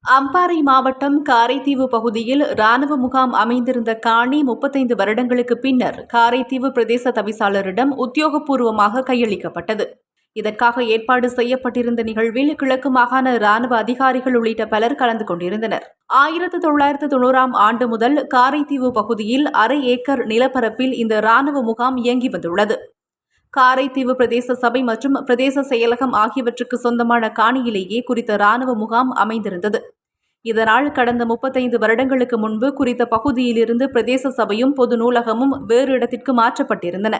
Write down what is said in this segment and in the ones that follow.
அம்பாறை மாவட்டம் காரைதீவு பகுதியில் ராணுவ முகாம் அமைந்திருந்த காணி 35 வருடங்களுக்கு பின்னர் காரைதீவு பிரதேச தவிசாளரிடம் உத்தியோகபூர்வமாக கையளிக்கப்பட்டது. இதற்காக ஏற்பாடு செய்யப்பட்டிருந்த நிகழ்வில் கிழக்கு மாகாண ராணுவ அதிகாரிகள் உள்ளிட்ட பலர் கலந்து கொண்டிருந்தனர். 1990ஆம் ஆண்டு முதல் காரைதீவு பகுதியில் அரை ஏக்கர் நிலப்பரப்பில் இந்த ராணுவ முகாம் இயங்கி வந்துள்ளது. காரைதீவு பிரதேச சபை மற்றும் பிரதேச செயலகம் ஆகியவற்றுக்கு சொந்தமான காணியிலேயே குறித்த ராணுவ முகாம் அமைந்திருந்தது. இதனால் கடந்த 35 வருடங்களுக்கு முன்பு குறித்த பகுதியிலிருந்து பிரதேச சபையும் பொது நூலகமும் வேறு இடத்திற்கு மாற்றப்பட்டிருந்தன.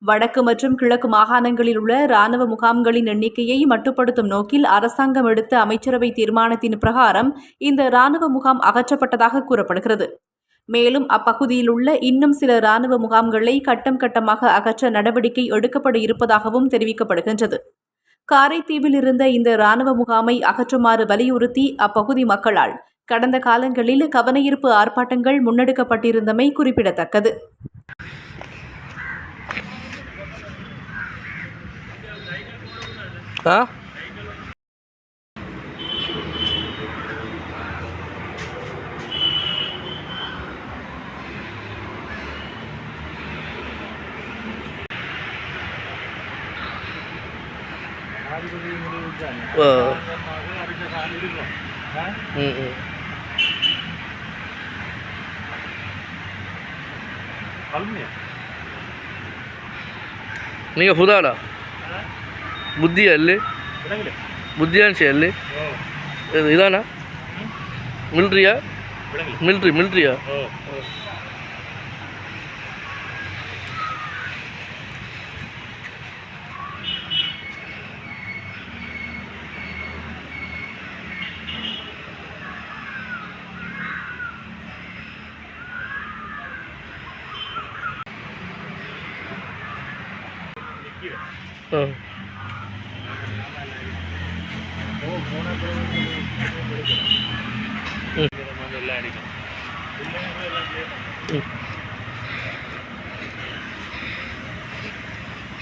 வடக்கு மற்றும் கிழக்கு மாகாணங்களில் உள்ள ராணுவ முகாம்களின் எண்ணிக்கையை மட்டுப்படுத்தும் நோக்கில் அரசாங்கம் எடுத்த அமைச்சரவை தீர்மானத்தின் பிரகாரம் இந்த ராணுவ முகாம் அகற்றப்பட்டதாக கூறப்படுகிறது. மேலும் அப்பகுதியில் உள்ள இன்னும் சில ராணுவ முகாம்களை கட்டம் கட்டமாக அகற்ற நடவடிக்கை எடுக்கப்பட இருப்பதாகவும் தெரிவிக்கப்படுகின்றது. காரைதீவில் இருந்த இந்த ராணுவ முகாமை அகற்றுமாறு வலியுறுத்தி அப்பகுதி மக்களால் கடந்த காலங்களில் கவனஈர்ப்பு ஆர்ப்பாட்டங்கள் முன்னெடுக்கப்பட்டிருந்தமை குறிப்பிடத்தக்கது. நீங்கள் புதாடா புத்தியா இல்லை புத்தியான்னு செய்யல இதானா மிலிட்ரியா மிலிட்ரியா